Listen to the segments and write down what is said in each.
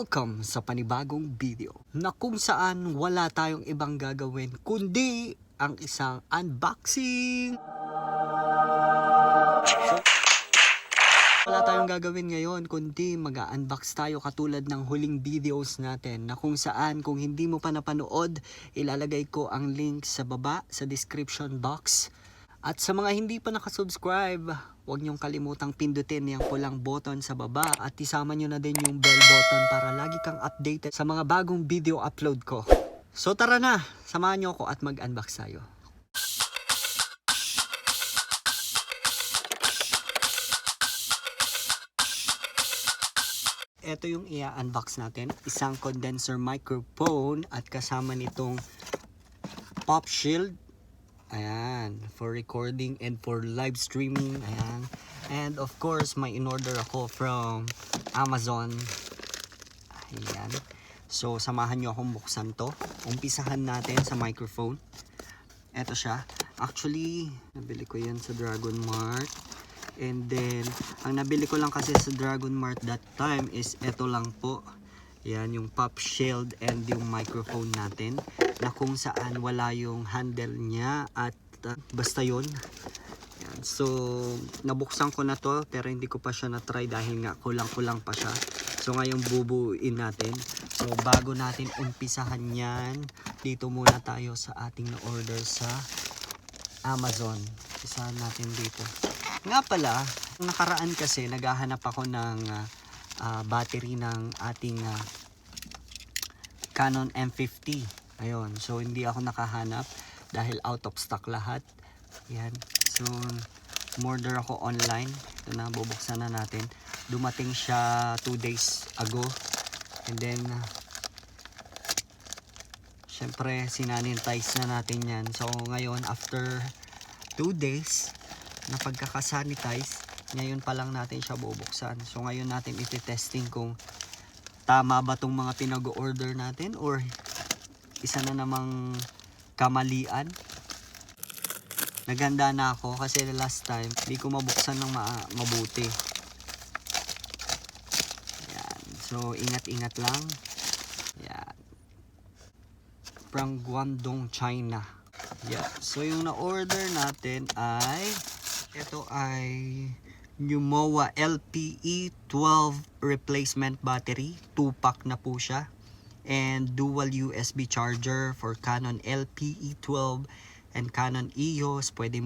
Welcome sa panibagong video na kung saan wala tayong ibang gagawin kundi ang isang unboxing. Wala tayong gagawin ngayon kundi mag-unbox tayo katulad ng huling videos natin na kung saan kung hindi mo pa napanood, ilalagay ko ang link sa baba sa description box. At sa mga hindi pa nakasubscribe, huwag niyong kalimutang pindutin yung pulang button sa baba at isama niyo na din yung bell button para lagi kang updated sa mga bagong video upload ko. So tara na, samahan niyo ako at mag-unbox tayo. Ito yung i-unbox natin, isang condenser microphone at kasama nitong pop shield. Ayan, for recording and for live streaming. Ayan. And of course, may in-order ako from Amazon. Ayan. So, samahan nyo akong buksan to. Umpisahan natin sa microphone. Ito siya. Actually, nabili ko yan sa Dragon Mart. And then, ang nabili ko lang kasi sa Dragon Mart that time is ito lang po. Yan, yung pop shield and yung microphone natin na kung saan wala yung handle niya at basta yun. Yan. So, nabuksan ko na to pero hindi ko pa siya na-try dahil nga kulang-kulang pa siya. So, ngayon bubuuin natin. So, bago natin umpisahan yan, dito muna tayo sa ating na-order sa Amazon. Umpisahan natin dito. Nga pala, nakaraan kasi naghahanap ako ng battery ng ating Canon M50. Ayun, so hindi ako nakahanap dahil out of stock lahat. Yan. So, order ako online. Ito na, bubuksan na natin. Dumating siya 2 days ago. And then, syempre, sinanitize na natin yan. So, ngayon, after 2 days na pagkakasanitize, ngayon pa lang natin siya bubuksan. So ngayon natin iti-testing kung tama ba tong mga pinag-order natin or isa na namang kamalian. Naganda na ako kasi last time hindi ko mabuksan ng mabuti. Yan. So ingat-ingat lang. Yan. From Guangdong, China. Yeah. So yung na-order natin ay ito ay Newmowa LPE 12 replacement battery, 2-pack na po siya, and dual USB charger for Canon LPE 12 and Canon EOS. Pwede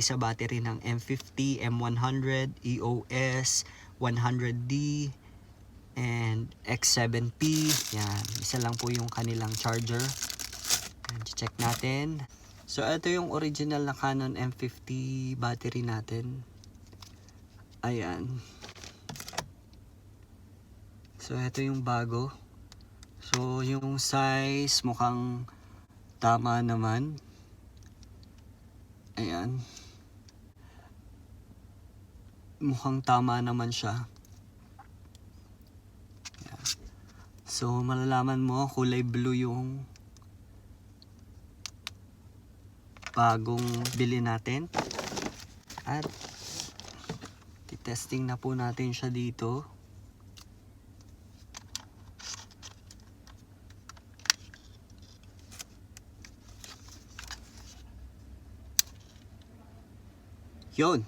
sa battery ng M50, M100, EOS 100D and X7P. Yan, isa lang po yung kanilang charger. Check natin. So ito yung original na Canon M50 battery natin. Ayan. So ito yung bago. So yung size mukhang tama naman. Ayan. Mukhang tama naman siya. Ayan. So malalaman mo kulay blue yung bagong bili natin. At testing na po natin siya dito. Yun.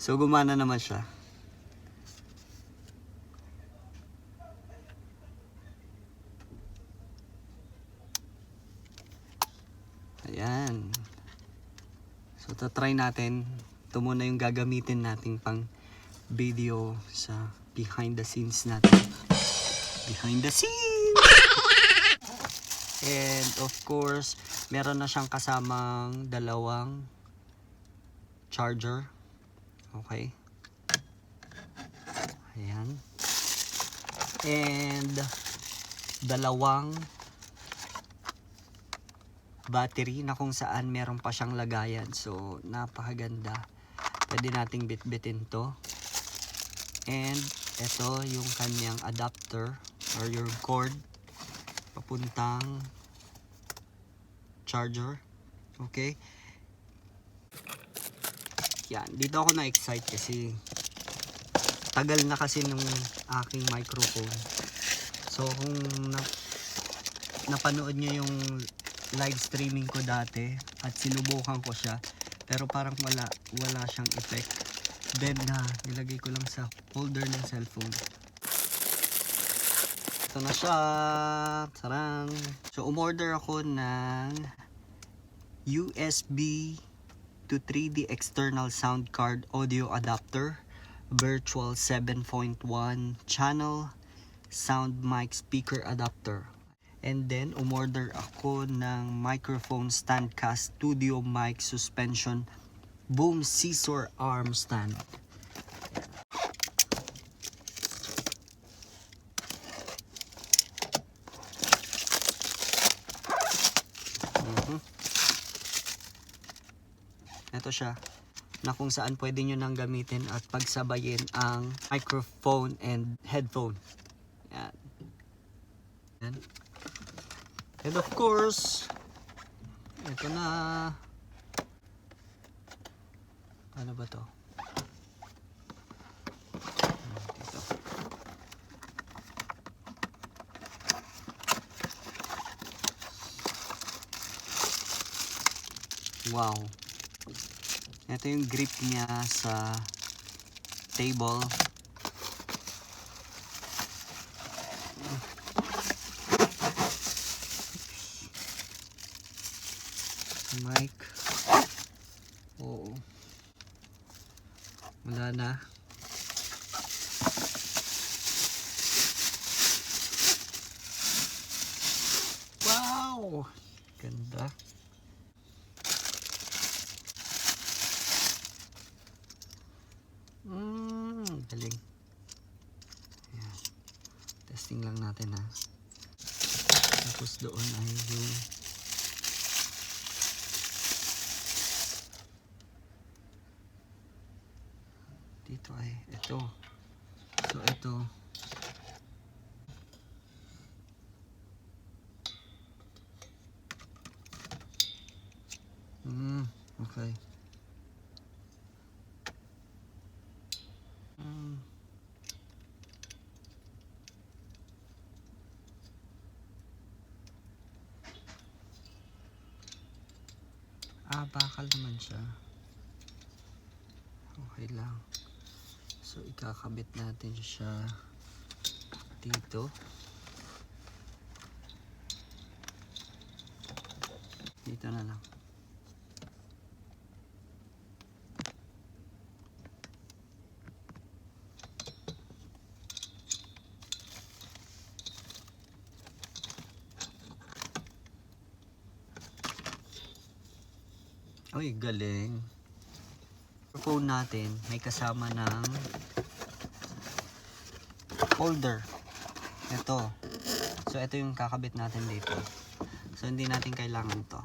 So gumana naman siya. Ayan. So tatry natin. Ito muna yung gagamitin nating pang video sa behind the scenes natin. Behind the scenes! And of course, meron na siyang kasamang dalawang charger. Okay. Ayan. And dalawang battery na kung saan meron pa siyang lagayan. So, napakaganda. Pwede nating bit-bitin to. And ito yung kanyang adapter or your cord papuntang charger. Okay. Yan, dito ako na-excite kasi tagal na kasi nung aking microphone. So kung napanood nyo yung live streaming ko dati at sinubukan ko siya, pero parang wala siyang effect. Then nilagay ko lang sa holder ng cellphone. Ito na siya. Tarang! So umorder ako ng USB to 3D external sound card audio adapter, virtual 7.1 channel sound mic speaker adapter. And then umorder ako ng microphone stand cast studio mic suspension boom scissor arm stand. Ito siya, na kung saan pwede nyo nang gamitin at pagsabayin ang microphone and headphone. Yan. Yan. And of course, ito na. Ano ba to? Dito. Wow. Ito yung grip niya sa table. Mic. Oo. Wala na. Wow! Ganda. Galing. Ayan. Testing lang natin ha. Tapos doon ay yung dito ay ito. So ito okay. Bakal naman siya. Okay lang. So ikakabit natin siya dito. Dito na lang. Uy, galing. Phone natin may kasama ng holder. Ito. So ito yung kakabit natin dito. So hindi natin kailangan to.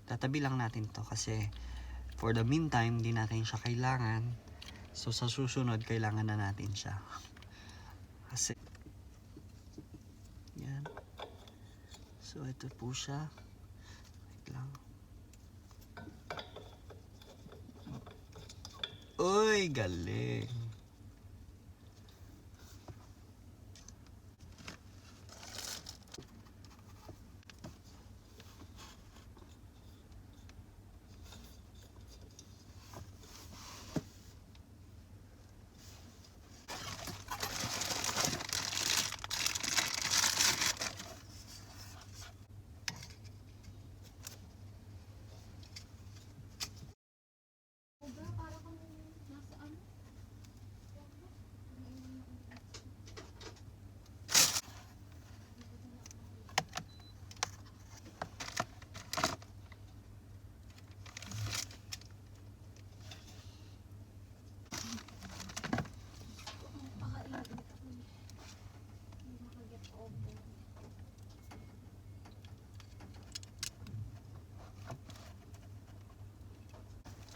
Tatabi lang natin to kasi for the meantime hindi natin siya kailangan. So sa susunod kailangan na natin siya. Kasi yan. So ito po siya. Wait lang. Uy, galing.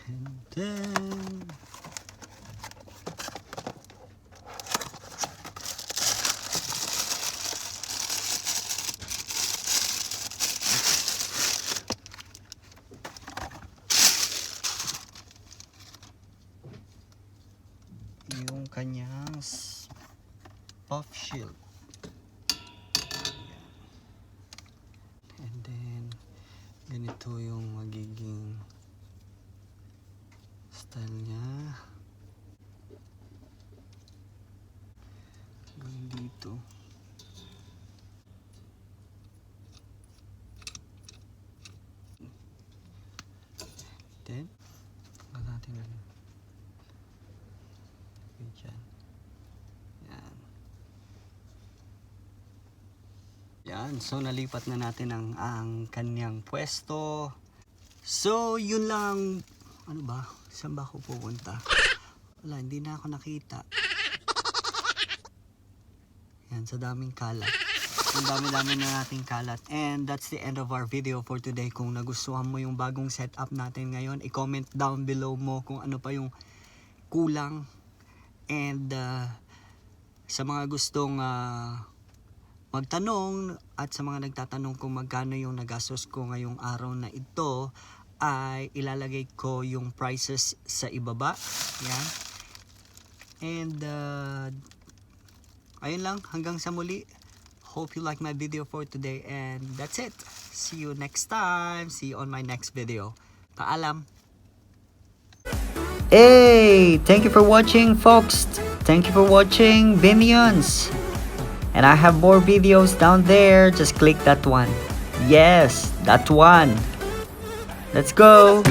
And then yung kanyang puff shield. And then ganito yung magiging style niya. Dito. Then natin yan. Yan, so nalipat na natin ang kanyang pwesto. So yun lang. Ano ba? Saan ba ako pupunta? Wala, hindi na ako nakita. Yan, sa daming kalat. Ang dami-dami na nating kalat. And that's the end of our video for today. Kung nagustuhan mo yung bagong setup natin ngayon, i-comment down below mo kung ano pa yung kulang. And sa mga gustong magtanong at sa mga nagtatanong kung magkano yung nagastos ko ngayong araw na ito, ay ilalagay ko yung prices sa ibaba. Yan. And ayun lang, hanggang sa muli. Hope you like my video for today, and that's it. See you next time. See you on my next video. Paalam. Hey, thank you for watching, folks. Thank you for watching Minions. And I have more videos down there. Just click that one. Yes, that one. Let's go.